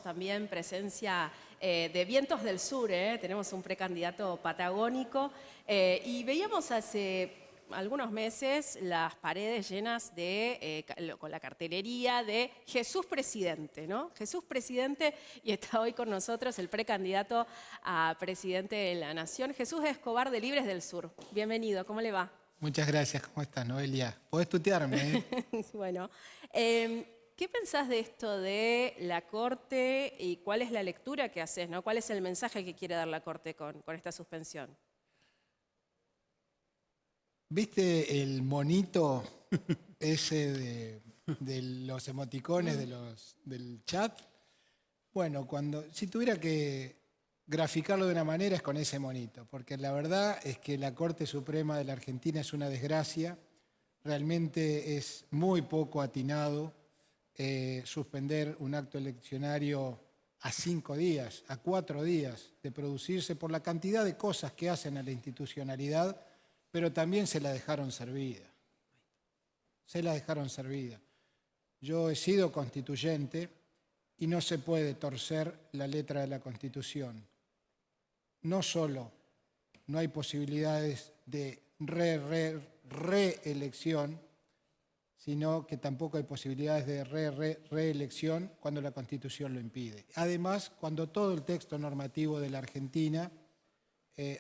También presencia de Vientos del Sur, tenemos un precandidato patagónico y veíamos hace algunos meses las paredes llenas de, con la cartelería de Jesús Presidente, ¿no? Jesús Presidente, y está hoy con nosotros el precandidato a Presidente de la Nación, Jesús Escobar de Libres del Sur. Bienvenido, ¿cómo le va? Muchas gracias, ¿cómo estás, Noelia? Podés tutearme, ¿eh? Bueno, ¿qué pensás de esto de la Corte y cuál es la lectura que haces, ¿no? ¿Cuál es el mensaje que quiere dar la Corte con esta suspensión? ¿Viste el monito ese de los emoticones del chat? Bueno, si tuviera que graficarlo de una manera es con ese monito, porque la verdad es que la Corte Suprema de la Argentina es una desgracia, realmente es muy poco atinado suspender un acto eleccionario a 5 días, a 4 días de producirse por la cantidad de cosas que hacen a la institucionalidad, pero también se la dejaron servida. Se la dejaron servida. Yo he sido constituyente y no se puede torcer la letra de la Constitución. No solo no hay posibilidades de reelección, sino que tampoco hay posibilidades de reelección cuando la Constitución lo impide. Además, cuando todo el texto normativo de la Argentina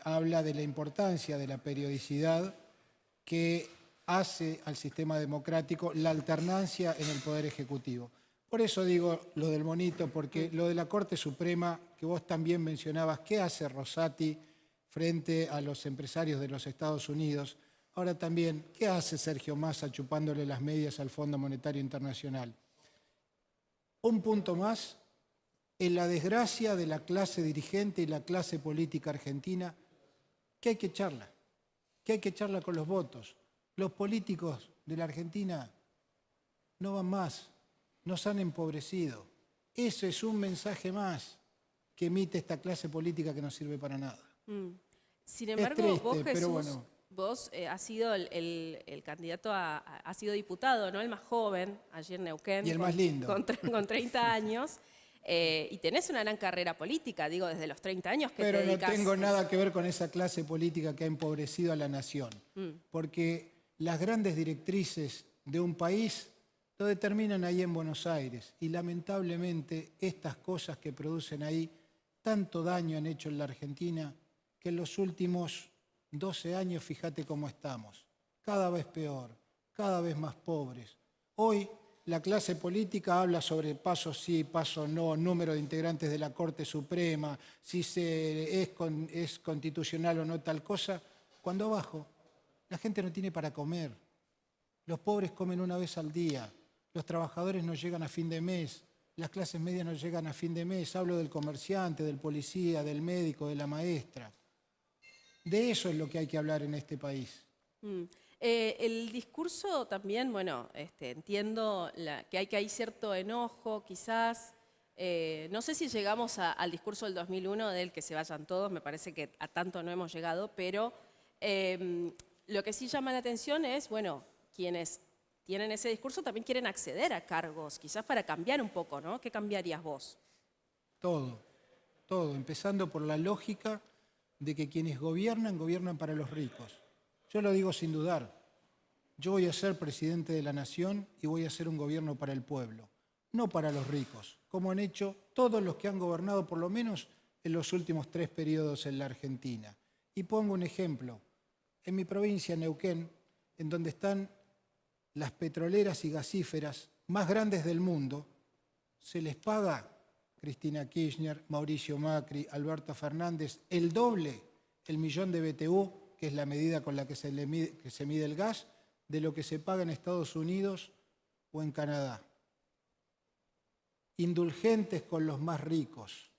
habla de la importancia de la periodicidad que hace al sistema democrático la alternancia en el Poder Ejecutivo. Por eso digo lo del monito, porque lo de la Corte Suprema, que vos también mencionabas, ¿qué hace Rosati frente a los empresarios de los Estados Unidos? Ahora también, ¿qué hace Sergio Massa chupándole las medias al Fondo Monetario Internacional? Un punto más, en la desgracia de la clase dirigente y la clase política argentina, que hay que echarla con los votos. Los políticos de la Argentina no van más, nos han empobrecido. Ese es un mensaje más que emite esta clase política que no sirve para nada. Sin embargo, es triste, vos, Jesús, pero bueno. vos has sido el candidato has sido diputado, ¿no? El más joven, allí en Neuquén. Y el más lindo. Con 30 años. Y tenés una gran carrera política, digo, desde los 30 años que pero te dedicas... no tengo nada que ver con esa clase política que ha empobrecido a la nación. Porque las grandes directrices de un país lo determinan ahí en Buenos Aires. Y lamentablemente estas cosas que producen ahí tanto daño han hecho en la Argentina que en los últimos 12 años, fíjate cómo estamos. Cada vez peor, cada vez más pobres. Hoy la clase política habla sobre paso sí, paso no, número de integrantes de la Corte Suprema, si es constitucional o no tal cosa, cuando abajo la gente no tiene para comer. Los pobres comen una vez al día, los trabajadores no llegan a fin de mes, las clases medias no llegan a fin de mes. Hablo del comerciante, del policía, del médico, de la maestra. De eso es lo que hay que hablar en este país. El discurso también, bueno, entiendo que hay cierto enojo, quizás. No sé si llegamos al discurso del 2001 del que se vayan todos, me parece que a tanto no hemos llegado, pero lo que sí llama la atención es, bueno, quienes tienen ese discurso también quieren acceder a cargos, quizás para cambiar un poco, ¿no? ¿Qué cambiarías vos? Todo, empezando por la lógica de que quienes gobiernan, gobiernan para los ricos. Yo lo digo sin dudar. Yo voy a ser presidente de la nación y voy a hacer un gobierno para el pueblo, no para los ricos, como han hecho todos los que han gobernado por lo menos en los últimos 3 periodos en la Argentina. Y pongo un ejemplo. En mi provincia, Neuquén, en donde están las petroleras y gasíferas más grandes del mundo, se les paga Cristina Kirchner, Mauricio Macri, Alberto Fernández, el doble, el millón de BTU, que es la medida con la que se mide el gas, de lo que se paga en Estados Unidos o en Canadá. Indulgentes con los más ricos.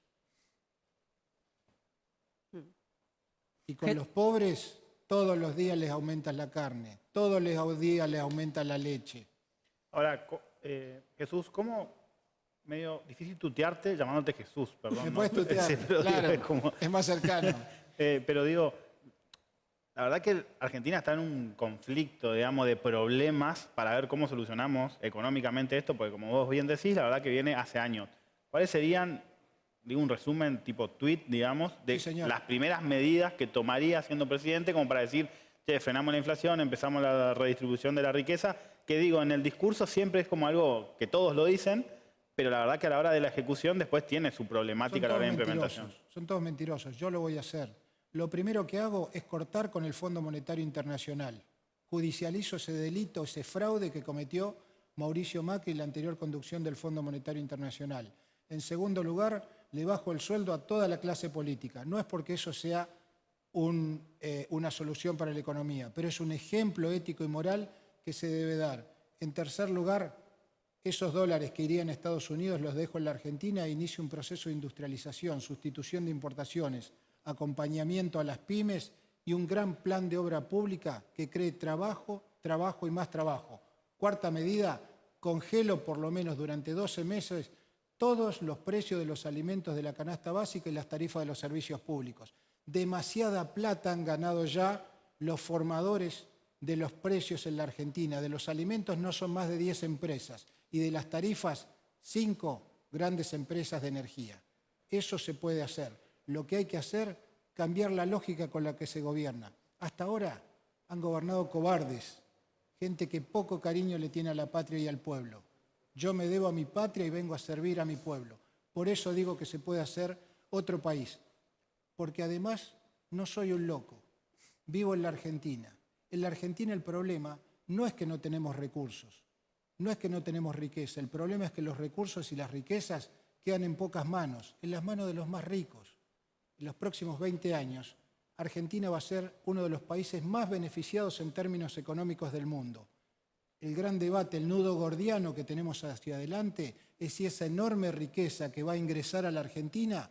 Y con los pobres, todos los días les aumentan la carne, todos los días les aumentan la leche. Ahora, Jesús, ¿cómo...? Medio difícil tutearte llamándote Jesús, perdón. Me puedes tutear, sí, claro, digo, es más cercano. Pero digo, la verdad que Argentina está en un conflicto, digamos, de problemas para ver cómo solucionamos económicamente esto, porque como vos bien decís, la verdad que viene hace años. ¿cuáles serían, digo, un resumen tipo tweet, digamos, de Sí, señor. las primeras medidas que tomaría siendo presidente como para decir, che, frenamos la inflación, empezamos la redistribución de la riqueza? Que digo, en el discurso siempre es como algo que todos lo dicen, pero la verdad que a la hora de la ejecución después tiene su problemática a la hora de implementación. Son todos mentirosos, yo lo voy a hacer. Lo primero que hago es cortar con el Fondo Monetario Internacional. Judicializo ese delito, ese fraude que cometió Mauricio Macri y la anterior conducción del Fondo Monetario Internacional. En segundo lugar, le bajo el sueldo a toda la clase política. No es porque eso sea una solución para la economía, pero es un ejemplo ético y moral que se debe dar. En tercer lugar, esos dólares que irían a Estados Unidos los dejo en la Argentina e inicio un proceso de industrialización, sustitución de importaciones, acompañamiento a las pymes y un gran plan de obra pública que cree trabajo, trabajo y más trabajo. Cuarta medida, congelo por lo menos durante 12 meses todos los precios de los alimentos de la canasta básica y las tarifas de los servicios públicos. Demasiada plata han ganado ya los formadores de los precios en la Argentina. De los alimentos no son más de 10 empresas y de las tarifas 5 grandes empresas de energía. Eso se puede hacer. Lo que hay que hacer, cambiar la lógica con la que se gobierna. Hasta ahora han gobernado cobardes, gente que poco cariño le tiene a la patria y al pueblo. Yo me debo a mi patria y vengo a servir a mi pueblo. Por eso digo que se puede hacer otro país. Porque además no soy un loco. Vivo en la Argentina. En la Argentina el problema no es que no tenemos recursos, no es que no tenemos riqueza. El problema es que los recursos y las riquezas quedan en pocas manos, en las manos de los más ricos. En los próximos 20 años, Argentina va a ser uno de los países más beneficiados en términos económicos del mundo. El gran debate, el nudo gordiano que tenemos hacia adelante es si esa enorme riqueza que va a ingresar a la Argentina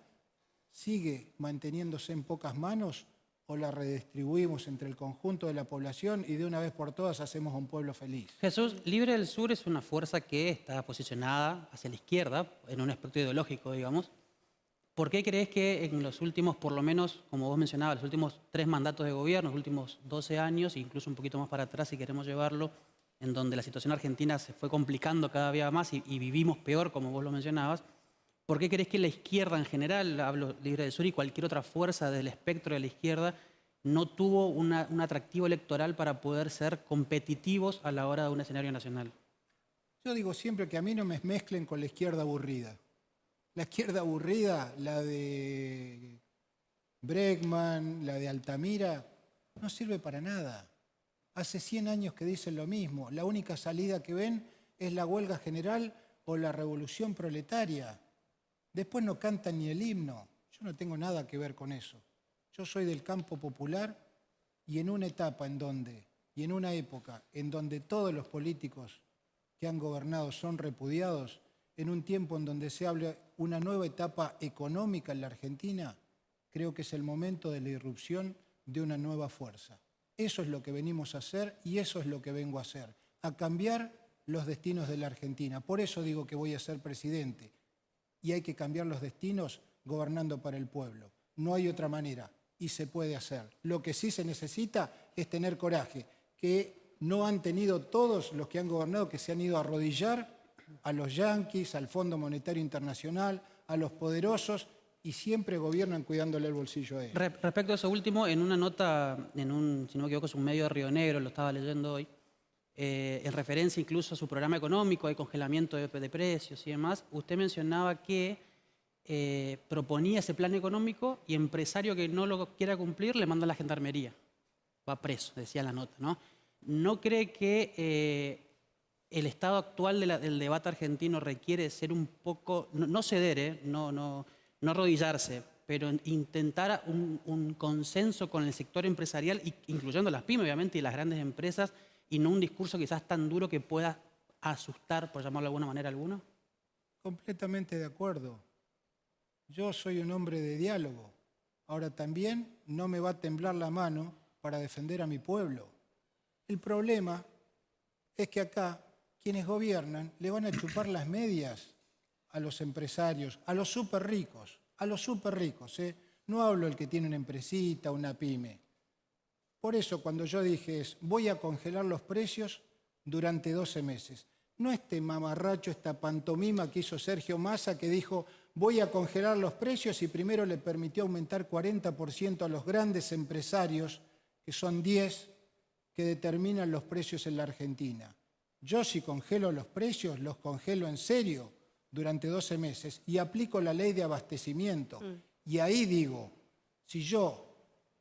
sigue manteniéndose en pocas manos o la redistribuimos entre el conjunto de la población y de una vez por todas hacemos un pueblo feliz. Jesús, Libre del Sur es una fuerza que está posicionada hacia la izquierda, en un aspecto ideológico, digamos. ¿Por qué crees que en los últimos, por lo menos, como vos mencionabas, los últimos 3 mandatos de gobierno, los últimos 12 años, incluso un poquito más para atrás si queremos llevarlo, en donde la situación argentina se fue complicando cada día más y vivimos peor, como vos lo mencionabas, ¿por qué crees que la izquierda en general, hablo Libre del Sur y cualquier otra fuerza del espectro de la izquierda, no tuvo un atractivo electoral para poder ser competitivos a la hora de un escenario nacional? Yo digo siempre que a mí no me mezclen con la izquierda aburrida. La izquierda aburrida, la de Bregman, la de Altamira, no sirve para nada. Hace 100 años que dicen lo mismo. La única salida que ven es la huelga general o la revolución proletaria. Después no cantan ni el himno. Yo no tengo nada que ver con eso. Yo soy del campo popular y en una época en donde todos los políticos que han gobernado son repudiados, en un tiempo en donde se habla una nueva etapa económica en la Argentina, creo que es el momento de la irrupción de una nueva fuerza. Eso es lo que venimos a hacer y eso es lo que vengo a hacer, a cambiar los destinos de la Argentina. Por eso digo que voy a ser presidente y hay que cambiar los destinos gobernando para el pueblo. No hay otra manera y se puede hacer. Lo que sí se necesita es tener coraje, que no han tenido todos los que han gobernado, que se han ido a arrodillar a los yanquis, al Fondo Monetario Internacional, a los poderosos, y siempre gobiernan cuidándole el bolsillo a ellos. Respecto a eso último, en una nota, si no me equivoco, es un medio de Río Negro, lo estaba leyendo hoy, en referencia incluso a su programa económico, hay congelamiento de precios y demás, usted mencionaba que proponía ese plan económico y empresario que no lo quiera cumplir le manda a la gendarmería. Va preso, decía la nota, ¿no? ¿No cree que el estado actual del debate argentino requiere ser un poco, no ceder, no arrodillarse, pero intentar un consenso con el sector empresarial, incluyendo las pymes, obviamente, y las grandes empresas, y no un discurso quizás tan duro que pueda asustar, por llamarlo de alguna manera, a alguno? Completamente de acuerdo. Yo soy un hombre de diálogo. Ahora también no me va a temblar la mano para defender a mi pueblo. El problema es que acá quienes gobiernan le van a chupar las medias a los empresarios, a los súper ricos, ¿eh? No hablo del que tiene una empresita, una pyme. Por eso cuando yo dije voy a congelar los precios durante 12 meses, no este mamarracho, esta pantomima que hizo Sergio Massa, que dijo voy a congelar los precios y primero le permitió aumentar 40% a los grandes empresarios, que son 10, que determinan los precios en la Argentina. Yo si congelo los precios, los congelo en serio durante 12 meses y aplico la ley de abastecimiento. Y ahí digo, si yo,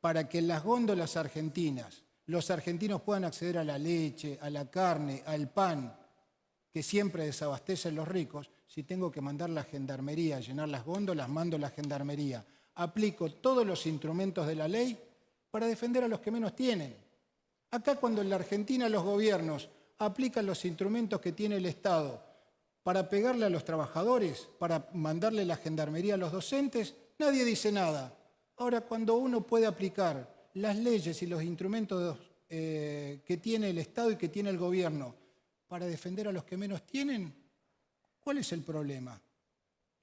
para que en las góndolas argentinas los argentinos puedan acceder a la leche, a la carne, al pan, que siempre desabastecen los ricos, si tengo que mandar la gendarmería a llenar las góndolas, mando la gendarmería. Aplico todos los instrumentos de la ley para defender a los que menos tienen. Acá cuando en la Argentina los gobiernos aplican los instrumentos que tiene el Estado para pegarle a los trabajadores, para mandarle la gendarmería a los docentes, nadie dice nada. Ahora, cuando uno puede aplicar las leyes y los instrumentos que tiene el Estado y que tiene el gobierno para defender a los que menos tienen, ¿cuál es el problema?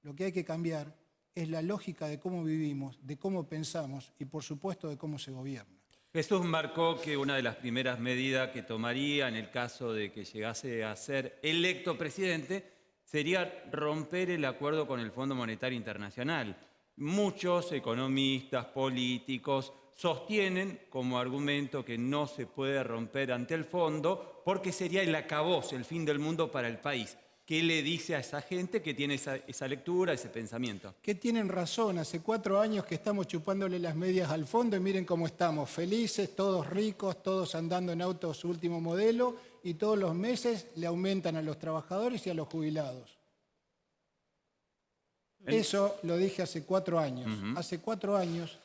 Lo que hay que cambiar es la lógica de cómo vivimos, de cómo pensamos y, por supuesto, de cómo se gobierna. Jesús marcó que una de las primeras medidas que tomaría en el caso de que llegase a ser electo presidente sería romper el acuerdo con el Fondo Monetario Internacional. Muchos economistas, políticos, sostienen como argumento que no se puede romper ante el fondo porque sería el acabose, el fin del mundo para el país. ¿Qué le dice a esa gente que tiene esa lectura, ese pensamiento? Que tienen razón, hace 4 años que estamos chupándole las medias al fondo y miren cómo estamos, felices, todos ricos, todos andando en autos último modelo y todos los meses le aumentan a los trabajadores y a los jubilados. Eso lo dije hace 4 años. Hace 4 años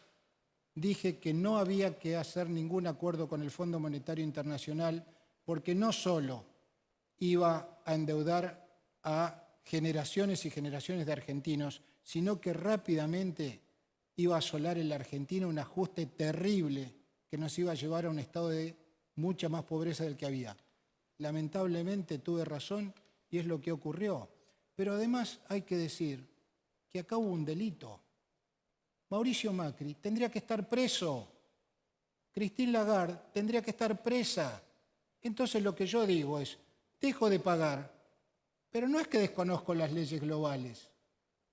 dije que no había que hacer ningún acuerdo con el Fondo Monetario Internacional porque no solo iba a endeudar a generaciones y generaciones de argentinos, sino que rápidamente iba a asolar en la Argentina un ajuste terrible que nos iba a llevar a un estado de mucha más pobreza del que había. Lamentablemente tuve razón y es lo que ocurrió. Pero además hay que decir que acá hubo un delito. Mauricio Macri tendría que estar preso. Christine Lagarde tendría que estar presa. Entonces lo que yo digo es, dejo de pagar, pero no es que desconozco las leyes globales.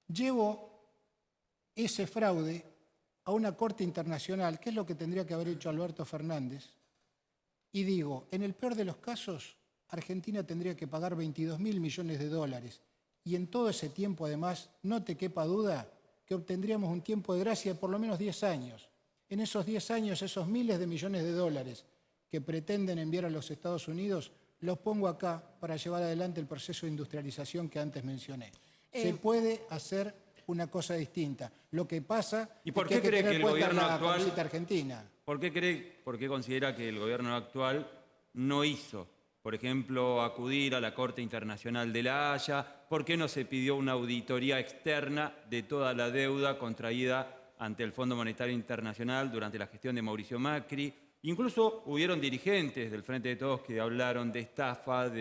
Llevo ese fraude a una corte internacional, que es lo que tendría que haber hecho Alberto Fernández, y digo, en el peor de los casos, Argentina tendría que pagar 22.000 millones de dólares. Y en todo ese tiempo, además, no te quepa duda que obtendríamos un tiempo de gracia de por lo menos 10 años. En esos 10 años, esos miles de millones de dólares que pretenden enviar a los Estados Unidos, los pongo acá para llevar adelante el proceso de industrialización que antes mencioné. Se puede hacer una cosa distinta. Lo que pasa ¿Y por es qué que hay cree que que el tener cuenta gobierno la actual camiseta argentina. por qué considera que el gobierno actual no hizo, por ejemplo, acudir a la Corte Internacional de La Haya? ¿Por qué no se pidió una auditoría externa de toda la deuda contraída ante el Fondo Monetario Internacional durante la gestión de Mauricio Macri? Incluso hubieron dirigentes del Frente de Todos que hablaron de estafa,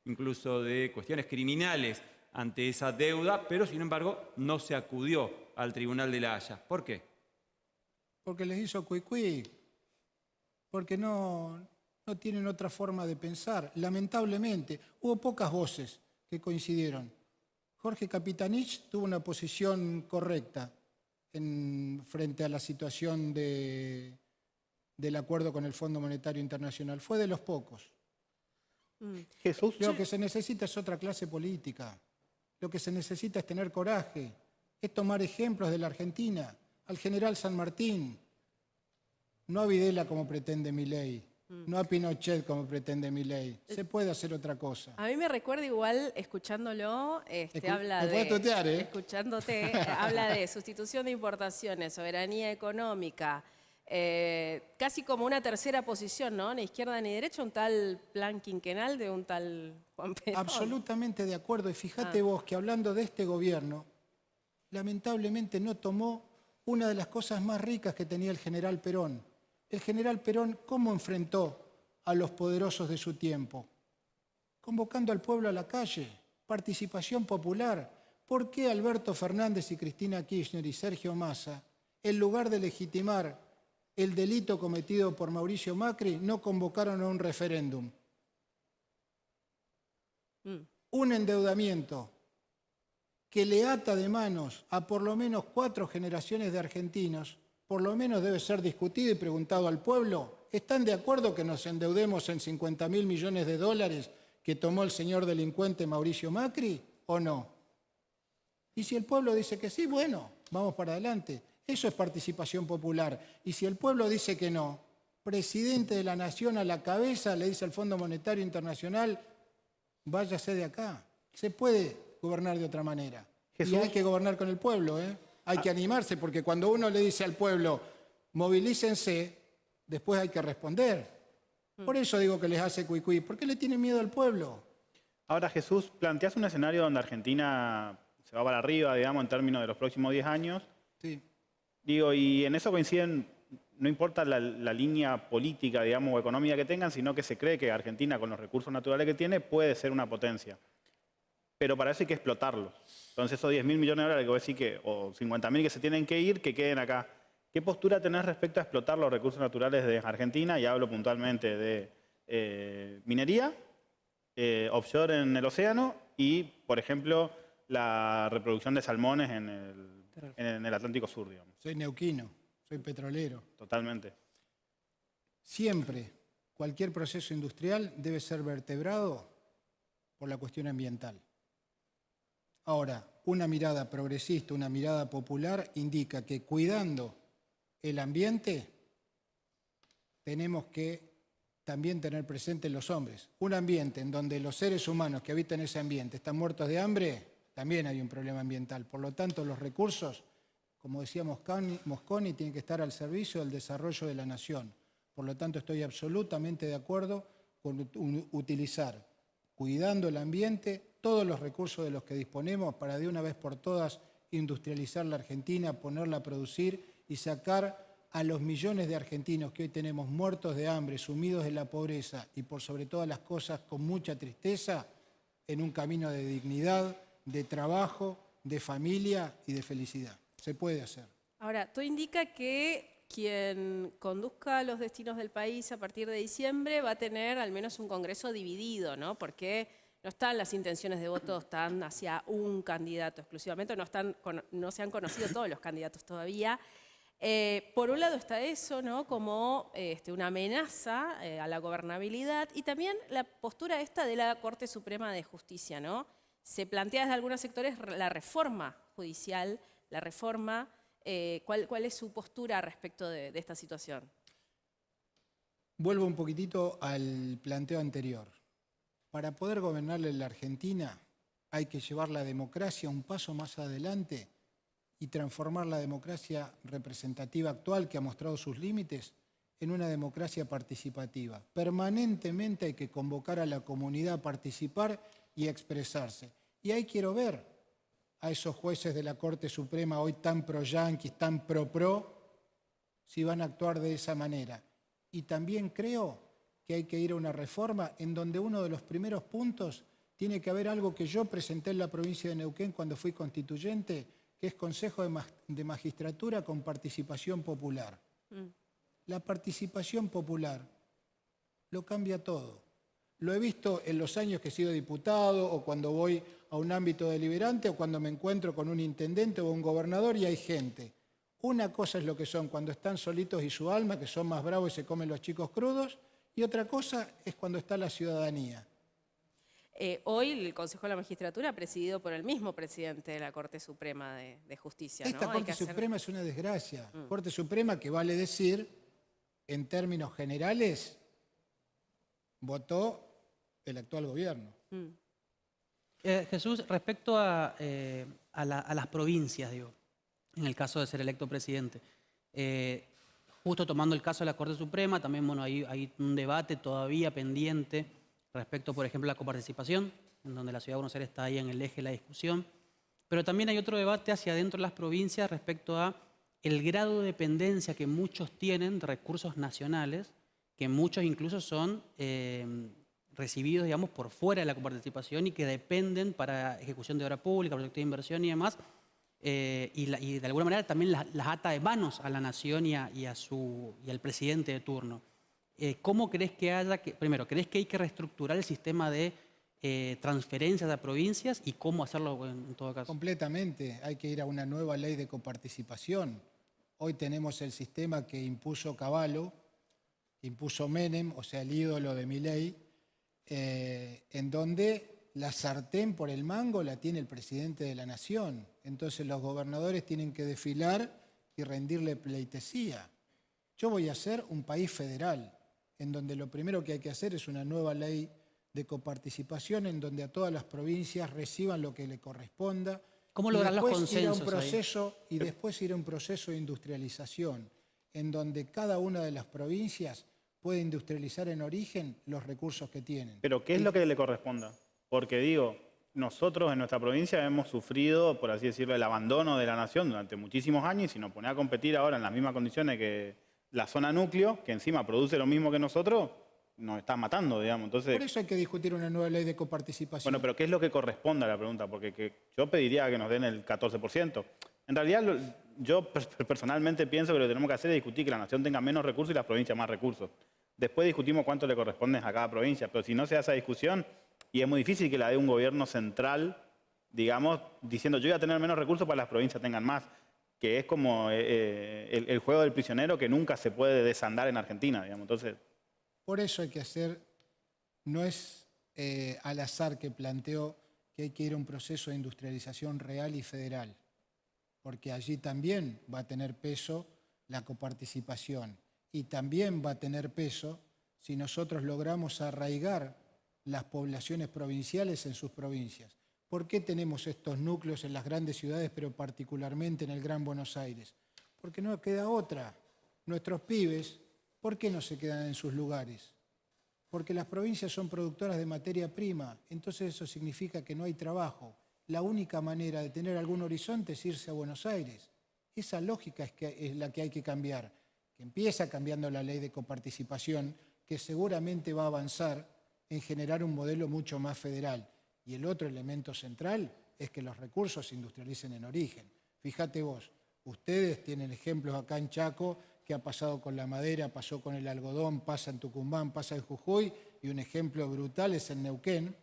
incluso de cuestiones criminales ante esa deuda, pero sin embargo no se acudió al Tribunal de La Haya. ¿Por qué? Porque les hizo cuicui, porque no tienen otra forma de pensar. Lamentablemente, hubo pocas voces que coincidieron. Jorge Capitanich tuvo una posición correcta frente a la situación del acuerdo con el Fondo Monetario Internacional. Fue de los pocos. Jesús. Lo que se necesita es otra clase política. Lo que se necesita es tener coraje, es tomar ejemplos de la Argentina, al general San Martín, no a Videla como pretende Milei, no a Pinochet como pretende Milei. Se puede hacer otra cosa. A mí me recuerda igual, escuchándolo, habla me puedes tutear, ¿eh? Escuchándote, habla de sustitución de importaciones, soberanía económica, casi como una tercera posición, ¿no? Ni izquierda ni derecha, un tal plan quinquenal de un tal Juan Perón. Absolutamente de acuerdo. Y fíjate vos que hablando de este gobierno, lamentablemente no tomó una de las cosas más ricas que tenía el general Perón. El general Perón, ¿cómo enfrentó a los poderosos de su tiempo? Convocando al pueblo a la calle, participación popular. ¿Por qué Alberto Fernández y Cristina Kirchner y Sergio Massa, en lugar de legitimar el delito cometido por Mauricio Macri, no convocaron a un referéndum? un endeudamiento que le ata de manos a por lo menos 4 generaciones de argentinos, por lo menos debe ser discutido y preguntado al pueblo. ¿Están de acuerdo que nos endeudemos en 50.000 millones de dólares que tomó el señor delincuente Mauricio Macri o no? Y si el pueblo dice que sí, bueno, vamos para adelante. Eso es participación popular. Y si el pueblo dice que no, presidente de la nación a la cabeza le dice al Fondo Monetario Internacional, váyase de acá. Se puede gobernar de otra manera. Jesús. Y hay que gobernar con el pueblo, ¿eh? Hay que animarse, porque cuando uno le dice al pueblo, movilícense, después hay que responder. Por eso digo que les hace cuicui. ¿Por qué le tienen miedo al pueblo? Ahora, Jesús, planteas un escenario donde Argentina se va para arriba, digamos, en términos de los próximos 10 años. Sí. Digo, y en eso coinciden, no importa la línea política, digamos, o económica que tengan, sino que se cree que Argentina, con los recursos naturales que tiene, puede ser una potencia. Pero para eso hay que explotarlos. Entonces, esos 10.000 millones de dólares que vos decís que, o 50.000 que se tienen que ir, que queden acá. ¿Qué postura tenés respecto a explotar los recursos naturales de Argentina? Y hablo puntualmente de minería, offshore en el océano y, por ejemplo, la reproducción de salmones en el Atlántico Sur, digamos. Soy neuquino, soy petrolero. Totalmente. Siempre, cualquier proceso industrial debe ser vertebrado por la cuestión ambiental. Ahora, una mirada progresista, una mirada popular, indica que cuidando el ambiente tenemos que también tener presente los hombres. Un ambiente en donde los seres humanos que habitan ese ambiente están muertos de hambre, también hay un problema ambiental. Por lo tanto, los recursos, como decía Mosconi, tienen que estar al servicio del desarrollo de la nación. Por lo tanto, estoy absolutamente de acuerdo con utilizar, cuidando el ambiente, todos los recursos de los que disponemos para de una vez por todas industrializar la Argentina, ponerla a producir y sacar a los millones de argentinos que hoy tenemos muertos de hambre, sumidos en la pobreza y por sobre todas las cosas con mucha tristeza, en un camino de dignidad, de trabajo, de familia y de felicidad. Se puede hacer. Ahora, todo indica que quien conduzca los destinos del país a partir de diciembre va a tener al menos un Congreso dividido, ¿no? Porque no están las intenciones de voto tan hacia un candidato exclusivamente, no se han conocido todos los candidatos todavía. Por un lado está eso, ¿no? Como una amenaza a la gobernabilidad y también la postura esta de la Corte Suprema de Justicia, ¿no? Se plantea desde algunos sectores la reforma judicial, la reforma. ¿Cuál es su postura respecto de esta situación? Vuelvo un poquitito al planteo anterior. Para poder gobernarle la Argentina hay que llevar la democracia un paso más adelante y transformar la democracia representativa actual, que ha mostrado sus límites, en una democracia participativa. Permanentemente hay que convocar a la comunidad a participar y a expresarse. Y ahí quiero ver a esos jueces de la Corte Suprema hoy tan pro-yanquis, tan pro-pro, si van a actuar de esa manera. Y también creo que hay que ir a una reforma en donde uno de los primeros puntos tiene que haber algo que yo presenté en la provincia de Neuquén cuando fui constituyente, que es Consejo de Magistratura con participación popular. La participación popular lo cambia todo. Lo he visto en los años que he sido diputado o cuando voy a un ámbito deliberante o cuando me encuentro con un intendente o un gobernador y hay gente. Una cosa es lo que son cuando están solitos y su alma, que son más bravos y se comen los chicos crudos, y otra cosa es cuando está la ciudadanía. Hoy el Consejo de la Magistratura presidido por el mismo presidente de la Corte Suprema de Justicia, ¿no? Esta Corte Suprema es una desgracia. Corte Suprema que vale decir, en términos generales, votó el actual gobierno. Jesús, respecto a las provincias, digo, en el caso de ser electo presidente, justo tomando el caso de la Corte Suprema, también bueno, hay un debate todavía pendiente respecto, por ejemplo, a la coparticipación, en donde la Ciudad de Buenos Aires está ahí en el eje de la discusión, pero también hay otro debate hacia adentro de las provincias respecto a el grado de dependencia que muchos tienen de recursos nacionales, que muchos incluso son recibidos, digamos, por fuera de la coparticipación y que dependen para ejecución de obra pública, proyectos de inversión y demás, y de alguna manera también las ata de manos a la nación y al presidente de turno. ¿Cómo crees que primero, crees que hay que reestructurar el sistema de transferencias a provincias y cómo hacerlo en todo caso. Completamente. Hay que ir a una nueva ley de coparticipación. Hoy tenemos el sistema que impuso Cavallo, que impuso Menem, o sea, el ídolo de Milei, en donde la sartén por el mango la tiene el presidente de la nación. Entonces los gobernadores tienen que desfilar y rendirle pleitesía. Yo voy a hacer un país federal, en donde lo primero que hay que hacer es una nueva ley de coparticipación, en donde a todas las provincias reciban lo que le corresponda. ¿Cómo lograr los consensos Y después ir a un proceso de industrialización, en donde cada una de las provincias puede industrializar en origen los recursos que tienen. Pero ¿qué es lo que le corresponda? Porque digo, nosotros en nuestra provincia hemos sufrido, por así decirlo, el abandono de la nación durante muchísimos años y si nos pone a competir ahora en las mismas condiciones que la zona núcleo, que encima produce lo mismo que nosotros, nos está matando, digamos. Entonces, por eso hay que discutir una nueva ley de coparticipación. bueno, pero ¿qué es lo que corresponde a la pregunta? Porque yo pediría que nos den el 14%. En realidad, yo personalmente pienso que lo que tenemos que hacer es discutir que la nación tenga menos recursos y las provincias más recursos. Después discutimos cuánto le corresponde a cada provincia, pero si no se hace esa discusión, y es muy difícil que la dé un gobierno central, digamos, diciendo yo voy a tener menos recursos para que las provincias tengan más, que es como el juego del prisionero que nunca se puede desandar en Argentina, digamos. Entonces, por eso hay que hacer, no es al azar que planteó que hay que ir a un proceso de industrialización real y federal, porque allí también va a tener peso la coparticipación y también va a tener peso si nosotros logramos arraigar las poblaciones provinciales en sus provincias. ¿Por qué tenemos estos núcleos en las grandes ciudades, pero particularmente en el Gran Buenos Aires? Porque no queda otra. Nuestros pibes, ¿por qué no se quedan en sus lugares? Porque las provincias son productoras de materia prima, entonces eso significa que no hay trabajo. La única manera de tener algún horizonte es irse a Buenos Aires. Esa lógica es la que hay que cambiar, que empieza cambiando la ley de coparticipación, que seguramente va a avanzar en generar un modelo mucho más federal. Y el otro elemento central es que los recursos se industrialicen en origen. Fíjate vos, ustedes tienen ejemplos acá en Chaco que ha pasado con la madera, pasó con el algodón, pasa en Tucumán, pasa en Jujuy, y un ejemplo brutal es en Neuquén,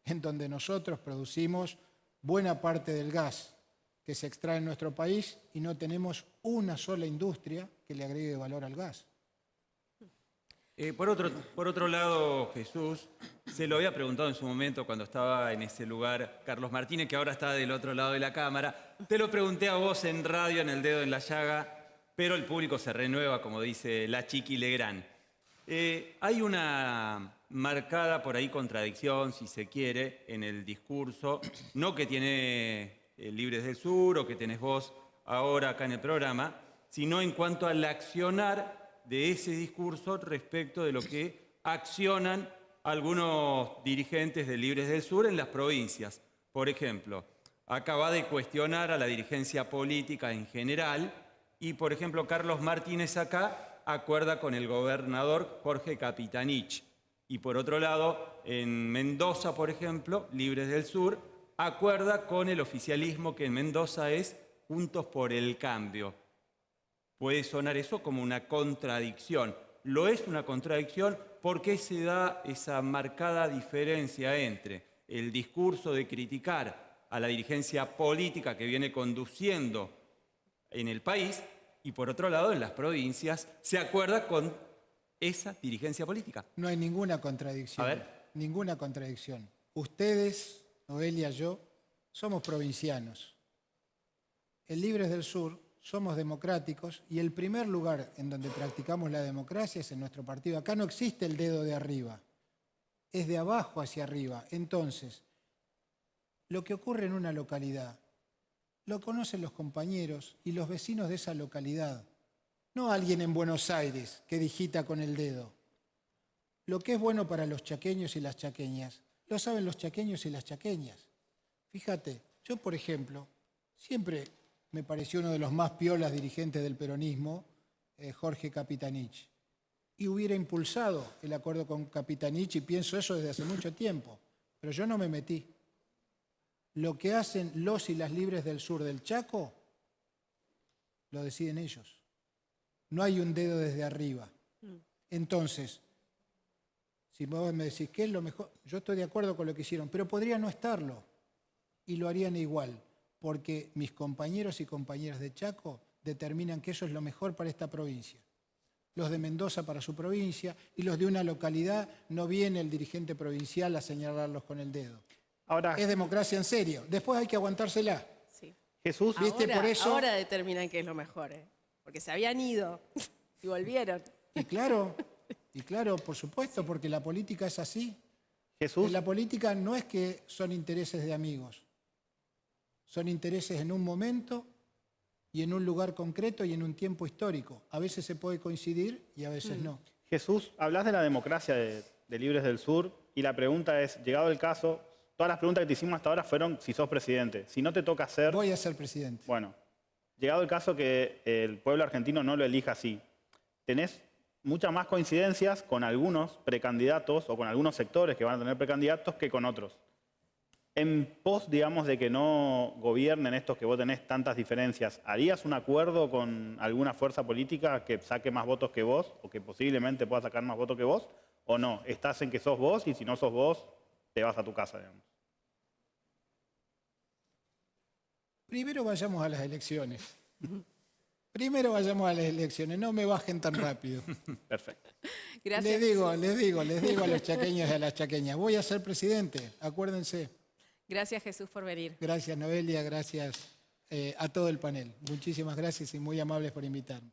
en donde nosotros producimos buena parte del gas que se extrae en nuestro país y no tenemos una sola industria que le agregue valor al gas. Por otro lado, Jesús, se lo había preguntado en su momento cuando estaba en ese lugar Carlos Martínez, que ahora está del otro lado de la cámara. Te lo pregunté a vos en radio, en El Dedo en la Llaga, pero el público se renueva, como dice la Chiqui Legrand. Hay una marcada por ahí contradicción, si se quiere, en el discurso, no que tiene Libres del Sur o que tenés vos ahora acá en el programa, sino en cuanto al accionar de ese discurso respecto de lo que accionan algunos dirigentes de Libres del Sur en las provincias. Por ejemplo, acaba de cuestionar a la dirigencia política en general y, por ejemplo, Carlos Martínez acá acuerda con el gobernador Jorge Capitanich. Y por otro lado, en Mendoza, por ejemplo, Libres del Sur acuerda con el oficialismo que en Mendoza es Juntos por el Cambio. Puede sonar eso como una contradicción. ¿Lo es una contradicción? ¿Por qué se da esa marcada diferencia entre el discurso de criticar a la dirigencia política que viene conduciendo en el país y, por otro lado, en las provincias se acuerda con esa dirigencia política? No hay ninguna contradicción. A ver. Ninguna contradicción. Ustedes, Noelia, yo, somos provincianos. En Libres del Sur somos democráticos y el primer lugar en donde practicamos la democracia es en nuestro partido. Acá no existe el dedo de arriba, es de abajo hacia arriba. Entonces, lo que ocurre en una localidad lo conocen los compañeros y los vecinos de esa localidad, no alguien en Buenos Aires que digita con el dedo. Lo que es bueno para los chaqueños y las chaqueñas, lo saben los chaqueños y las chaqueñas. Fíjate, yo por ejemplo, siempre me pareció uno de los más piolas dirigentes del peronismo, Jorge Capitanich. Y hubiera impulsado el acuerdo con Capitanich, y pienso eso desde hace mucho tiempo, pero yo no me metí. Lo que hacen los y las Libres del Sur del Chaco, lo deciden ellos. No hay un dedo desde arriba. Entonces, Si vos me decís, ¿qué es lo mejor? Yo estoy de acuerdo con lo que hicieron, pero podría no estarlo. Y lo harían igual, porque mis compañeros y compañeras de Chaco determinan que eso es lo mejor para esta provincia. Los de Mendoza para su provincia, y los de una localidad, no viene el dirigente provincial a señalarlos con el dedo. Ahora, Es democracia en serio. Después hay que aguantársela. Sí. Jesús, ¿Viste? Ahora, Por eso- ahora determinan qué es lo mejor, porque se habían ido y volvieron. Y claro, por supuesto, porque la política es así. Jesús, En la política no es que son intereses de amigos. Son intereses en un momento y en un lugar concreto y en un tiempo histórico. A veces se puede coincidir y a veces no. Jesús, hablas de la democracia de Libres del Sur y la pregunta es, llegado el caso, todas las preguntas que te hicimos hasta ahora fueron si sos presidente. Si no te toca ser, Voy a ser presidente. bueno, llegado el caso que el pueblo argentino no lo elija así, tenés muchas más coincidencias con algunos precandidatos o con algunos sectores que van a tener precandidatos que con otros. En pos, digamos, de que no gobiernen estos que vos tenés tantas diferencias, ¿harías un acuerdo con alguna fuerza política que saque más votos que vos o que posiblemente pueda sacar más votos que vos? ¿O no? ¿Estás en que sos vos y si no sos vos, te vas a tu casa, digamos? Primero vayamos a las elecciones. Primero vayamos a las elecciones, no me bajen tan rápido. Perfecto. Gracias. Les digo a los chaqueños y a las chaqueñas, voy a ser presidente, acuérdense. Gracias, Jesús, por venir. Gracias, Noelia, gracias a todo el panel. Muchísimas gracias y muy amables por invitarme.